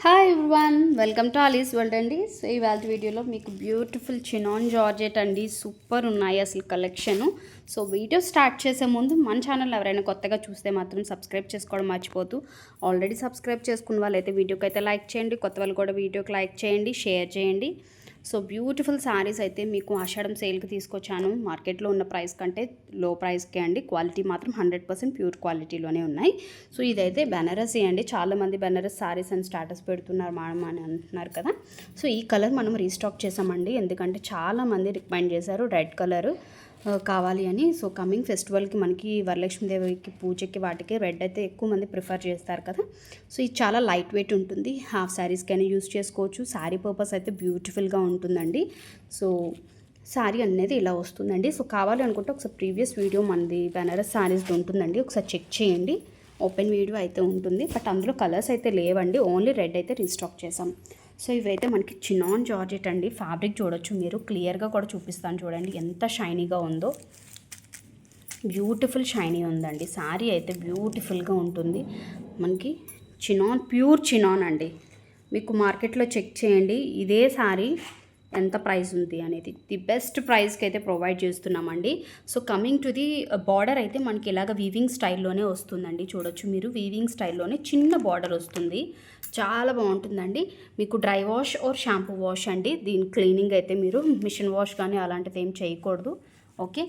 Hi everyone, welcome to Alice world అండి. So ఇవాళ వీడియోలో మీకు బ్యూటిఫుల్ చినాన్ జార్జెట్ అండి, సూపర్ ఉన్నాయి అసలు కలెక్షను. సో వీడియో స్టార్ట్ చేసే ముందు మన ఛానల్ ఎవరైనా కొత్తగా చూస్తే మాత్రం సబ్స్క్రైబ్ చేసుకోవడం మర్చిపోతూ, ఆల్రెడీ సబ్స్క్రైబ్ చేసుకున్న వాళ్ళైతే వీడియోకి అయితే లైక్ చేయండి, కొత్త వాళ్ళు కూడా వీడియోకి లైక్ చేయండి, షేర్ చేయండి. సో బ్యూటిఫుల్ శారీస్ అయితే మీకు ఆషాఢం సేల్కి తీసుకొచ్చాను. మార్కెట్లో ఉన్న ప్రైస్ కంటే లో ప్రైస్కే అండి. క్వాలిటీ మాత్రం 100% ప్యూర్ క్వాలిటీలోనే ఉన్నాయి. సో ఇదైతే బెనారసీ అండి. చాలామంది బెనారస్ శారీస్ అని స్టాటస్ పెడుతున్నారు మేడం అని అంటున్నారు కదా. సో ఈ కలర్ మనం రీస్టాక్ చేసామండి, ఎందుకంటే చాలామంది రికమెండ్ చేశారు రెడ్ కలరు కావాలి అని. సో కమింగ్ ఫెస్టివల్కి మనకి వరలక్ష్మీదేవికి పూజకి వాటికి రెడ్ అయితే ఎక్కువ మంది ప్రిఫర్ చేస్తారు కదా. సో ఇది చాలా లైట్ వెయిట్ ఉంటుంది, హాఫ్ శారీస్కైనా యూస్ చేసుకోవచ్చు. శారీ పర్పస్ అయితే బ్యూటిఫుల్గా ఉంటుందండి. సో శారీ అనేది ఇలా వస్తుందండి. సో కావాలి అనుకుంటే ఒకసారి ప్రీవియస్ వీడియో మనది బెనారస్ శారీస్ది ఉంటుందండి, ఒకసారి చెక్ చేయండి. ఓపెన్ వీడియో అయితే ఉంటుంది, బట్ అందులో కలర్స్ అయితే లేవండి, ఓన్లీ రెడ్ అయితే రీస్టాక్ చేసాం. సో ఇవైతే మనకి చినాన్ జార్జెట్ అండి. ఫ్యాబ్రిక్ చూడొచ్చు మీరు, క్లియర్గా కూడా చూపిస్తాను చూడండి ఎంత షైనీగా ఉందో. బ్యూటిఫుల్ షైనీ ఉందండి. శారీ అయితే బ్యూటిఫుల్గా ఉంటుంది. మనకి చినాన్, ప్యూర్ చినాన్ అండి. మీకు మార్కెట్లో చెక్ చేయండి ఇదే శారీ ఎంత ప్రైస్ ఉంది అనేది. ది బెస్ట్ ప్రైస్కి అయితే ప్రొవైడ్ చేస్తున్నామండి. So coming to the border అయితే మనకి ఇలాగ వీవింగ్ స్టైల్లోనే వస్తుందండి. చూడొచ్చు మీరు, వీవింగ్ స్టైల్లోనే చిన్న బార్డర్ వస్తుంది, చాలా బాగుంటుందండి. మీకు dry wash or shampoo wash అండి. దీని క్లీనింగ్ అయితే మీరు మిషన్ వాష్ కానీ అలాంటిది ఏం చేయకూడదు. ఓకే.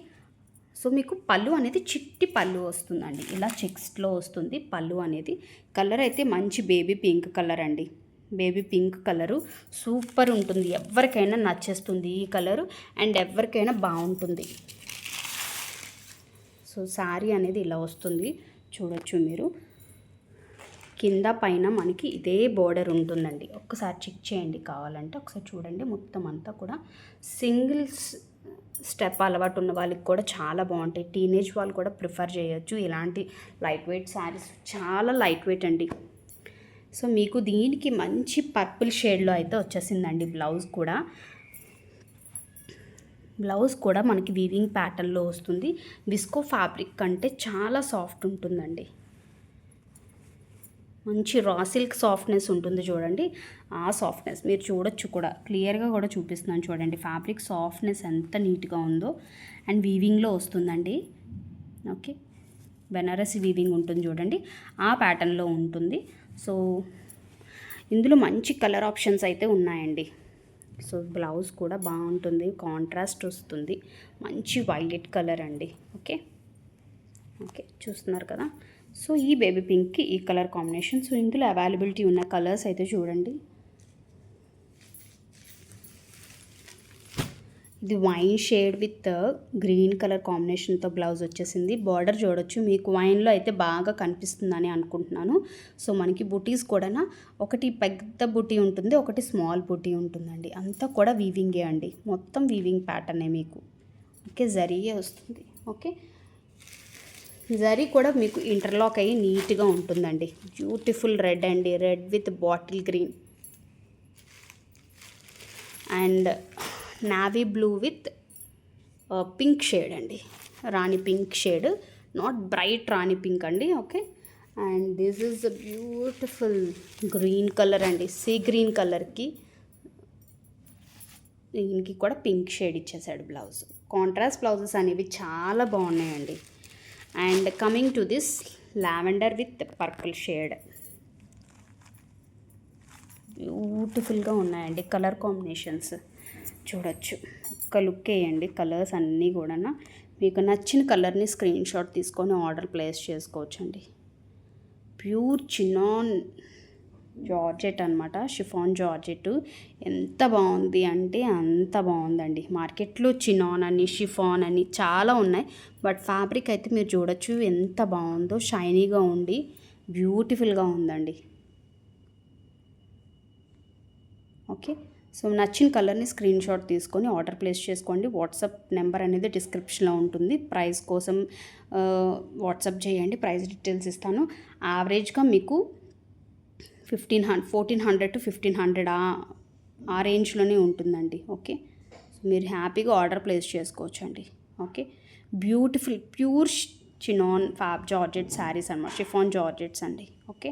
సో మీకు పళ్ళు అనేది చిట్టి పళ్ళు వస్తుందండి, ఇలా చెక్స్లో వస్తుంది పళ్ళు అనేది. కలర్ అయితే మంచి బేబీ పింక్ కలర్ అండి. బేబీ పింక్ కలరు సూపర్ ఉంటుంది, ఎవరికైనా నచ్చేస్తుంది ఈ కలరు, అండ్ ఎవరికైనా బాగుంటుంది. సో శారీ అనేది ఇలా వస్తుంది, చూడొచ్చు మీరు. కింద పైన మనకి ఇదే బోర్డర్ ఉంటుందండి. ఒక్కసారి చెక్ చేయండి కావాలంటే, ఒకసారి చూడండి. మొత్తం అంతా కూడా సింగిల్ స్టెప్ అలవాటు ఉన్న వాళ్ళకి కూడా చాలా బాగుంటాయి. టీనేజ్ వాళ్ళు కూడా ప్రిఫర్ చేయొచ్చు ఇలాంటి లైట్ వెయిట్ శారీస్, చాలా లైట్ వెయిట్ అండి. సో మీకు దీనికి మంచి పర్పుల్ షేడ్లో అయితే వచ్చేసిందండి. బ్లౌజ్ కూడా మనకి వీవింగ్ ప్యాటర్న్లో వస్తుంది. విస్కో ఫ్యాబ్రిక్ కంటే చాలా సాఫ్ట్ ఉంటుందండి. మంచి రా సిల్క్ సాఫ్ట్నెస్ ఉంటుంది చూడండి. ఆ సాఫ్ట్నెస్ మీరు చూడొచ్చు కూడా, క్లియర్గా కూడా చూపిస్తున్నాను చూడండి. ఫ్యాబ్రిక్ సాఫ్ట్నెస్ ఎంత నీట్గా ఉందో, అండ్ వీవింగ్లో వస్తుందండి. ఓకే, బెనారసి వీవింగ్ ఉంటుంది చూడండి, ఆ ప్యాటర్న్లో ఉంటుంది. సో ఇందులో మంచి కలర్ ఆప్షన్స్ అయితే ఉన్నాయండి. సో బ్లౌజ్ కూడా బాగుంటుంది, కాంట్రాస్ట్ వస్తుంది, మంచి వైలెట్ కలర్ అండి. ఓకే ఓకే, చూస్తున్నారు కదా. సో ఈ బేబీ పింక్కి ఈ కలర్ కాంబినేషన్. సో ఇందులో అవైలబిలిటీ ఉన్న కలర్స్ అయితే చూడండి. ఇది wine shade with green colour కాంబినేషన్తో బ్లౌజ్ వచ్చేసింది. బార్డర్ చూడొచ్చు మీకు, వైన్లో అయితే బాగా కనిపిస్తుందని అనుకుంటున్నాను. సో మనకి బుటీస్ కూడా ఒకటి పెద్ద బుటీ ఉంటుంది, ఒకటి స్మాల్ బుటీ ఉంటుందండి. అంతా కూడా వీవింగే అండి, మొత్తం వీవింగ్ ప్యాటర్నే మీకు. ఓకే, జరీయే వస్తుంది. ఓకే, జరీ కూడా మీకు ఇంటర్లాక్ అయ్యి నీట్గా ఉంటుందండి. బ్యూటిఫుల్ రెడ్ అండి, red with bottle green and navy blue with pink shade అండి, rani pink shade, not bright rani pink అండి. Okay, and this is a beautiful green colour అండి. సీ గ్రీన్ కలర్కి దీనికి కూడా పింక్ షేడ్ ఇచ్చేసాడు బ్లౌజ్. కాంట్రాస్ట్ బ్లౌజెస్ అనేవి చాలా బాగున్నాయండి. And coming to this lavender with purple shade, బ్యూటిఫుల్గా ఉన్నాయండి కలర్ కాంబినేషన్స్. చూడొచ్చు, ఒక్క లుక్ వేయండి. కలర్స్ అన్నీ కూడా మీకు నచ్చిన కలర్ని స్క్రీన్ షాట్ తీసుకొని ఆర్డర్ ప్లేస్ చేసుకోవచ్చండి. ప్యూర్ చినాన్ జార్జెట్ అనమాట, షిఫాన్ జార్జెట్. ఎంత బాగుంది అంటే అంత బాగుందండి. మార్కెట్లో చినాన్ అని, షిఫాన్ అని చాలా ఉన్నాయి, బట్ ఫ్యాబ్రిక్ అయితే మీరు చూడొచ్చు ఎంత బాగుందో, షైనీగా ఉండి బ్యూటిఫుల్గా ఉందండి. ఓకే, సో నచ్చిన కలర్ని స్క్రీన్ షాట్ తీసుకొని ఆర్డర్ ప్లేస్ చేసుకోండి. వాట్సాప్ నెంబర్ అనేది డిస్క్రిప్షన్లో ఉంటుంది. ప్రైస్ కోసం వాట్సాప్ చేయండి, ప్రైస్ డీటెయిల్స్ ఇస్తాను. యావరేజ్గా మీకు 1400 to 1500 ఆ రేంజ్లోనే ఉంటుందండి. ఓకే, సో మీరు హ్యాపీగా ఆర్డర్ ప్లేస్ చేసుకోవచ్చండి. Okay, beautiful pure chinon georgette saris అన్నమాట, షిఫాన్ జార్జెట్స్ అండి. ఓకే.